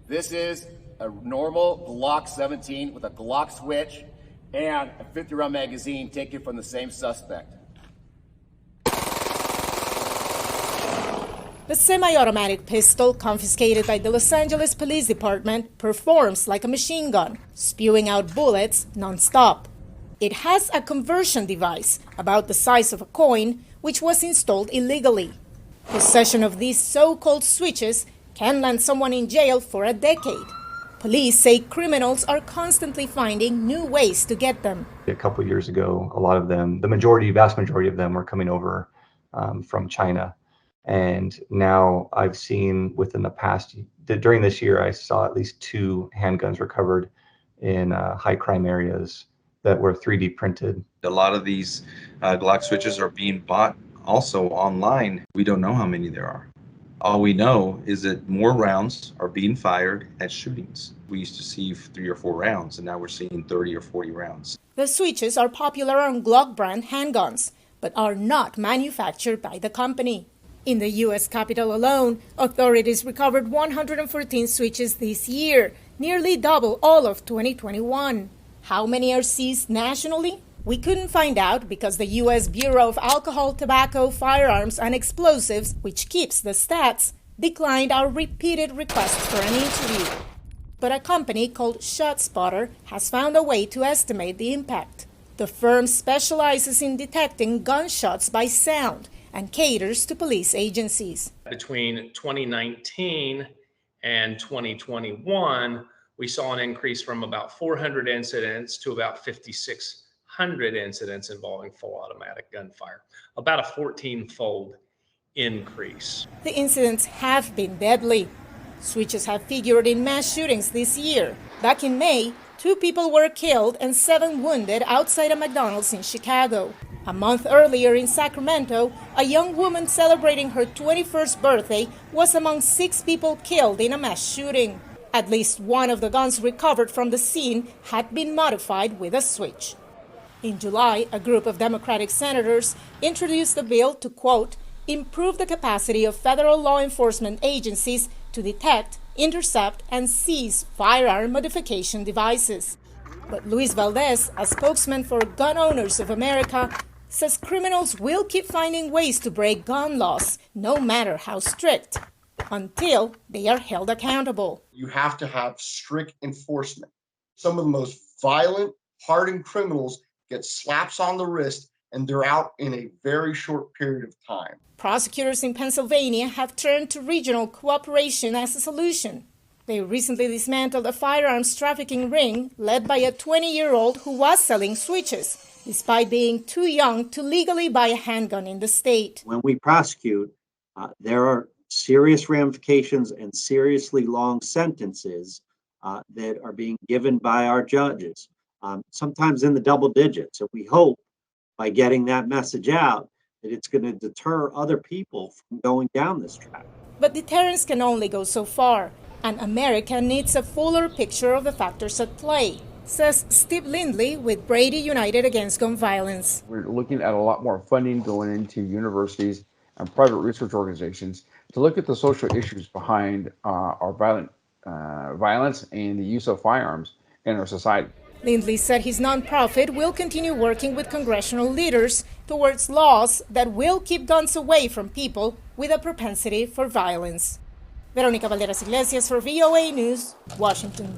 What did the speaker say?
This is a normal Glock 17 with a Glock switch and a 50-round magazine taken from the same suspect. The semi-automatic pistol confiscated by the Los Angeles Police Department performs like a machine gun, spewing out bullets non-stop. It has a conversion device about the size of a coin, which was installed illegally. Possession of these so-called switches can land someone in jail for a decade. Police say criminals are constantly finding new ways to get them. A couple of years ago, a lot of them, the vast majority of them were coming over from China. And now I've seen during this year, I saw at least 2 handguns recovered in high crime areas that were 3D printed. A lot of these Glock switches are being bought also online. We don't know how many there are. All we know is that more rounds are being fired at shootings. We used to see 3 or 4 rounds, and now we're seeing 30 or 40 rounds. The switches are popular on Glock brand handguns, but are not manufactured by the company. In the U.S. Capitol alone, authorities recovered 114 switches this year, nearly double all of 2021. How many are seized nationally? We couldn't find out because the U.S. Bureau of Alcohol, Tobacco, Firearms, and Explosives, which keeps the stats, declined our repeated requests for an interview. But a company called ShotSpotter has found a way to estimate the impact. The firm specializes in detecting gunshots by sound and caters to police agencies. Between 2019 and 2021, we saw an increase from about 400 incidents to about 5,600 incidents involving full automatic gunfire, about a 14-fold increase. The incidents have been deadly. Switches have figured in mass shootings this year. Back in May, 2 people were killed and 7 wounded outside a McDonald's in Chicago. A month earlier in Sacramento, a young woman celebrating her 21st birthday was among 6 people killed in a mass shooting. At least one of the guns recovered from the scene had been modified with a switch. In July, a group of Democratic senators introduced a bill to, quote, improve the capacity of federal law enforcement agencies to detect, intercept, and seize firearm modification devices. But Luis Valdez, a spokesman for Gun Owners of America, says criminals will keep finding ways to break gun laws, no matter how strict, until they are held accountable. You have to have strict enforcement. Some of the most violent, hardened criminals get slaps on the wrist and they're out in a very short period of time. Prosecutors in Pennsylvania have turned to regional cooperation as a solution. They recently dismantled a firearms trafficking ring led by a 20-year-old who was selling switches, despite being too young to legally buy a handgun in the state. When we prosecute, there are serious ramifications and seriously long sentences that are being given by our judges, sometimes in the double digits. And we hope by getting that message out that it's going to deter other people from going down this track. But deterrence can only go so far, and America needs a fuller picture of the factors at play, says Steve Lindley with Brady United Against Gun Violence. We're looking at a lot more funding going into universities and private research organizations to look at the social issues behind our violence and the use of firearms in our society. Lindley said his nonprofit will continue working with congressional leaders towards laws that will keep guns away from people with a propensity for violence. Veronica Valderas Iglesias for VOA News, Washington.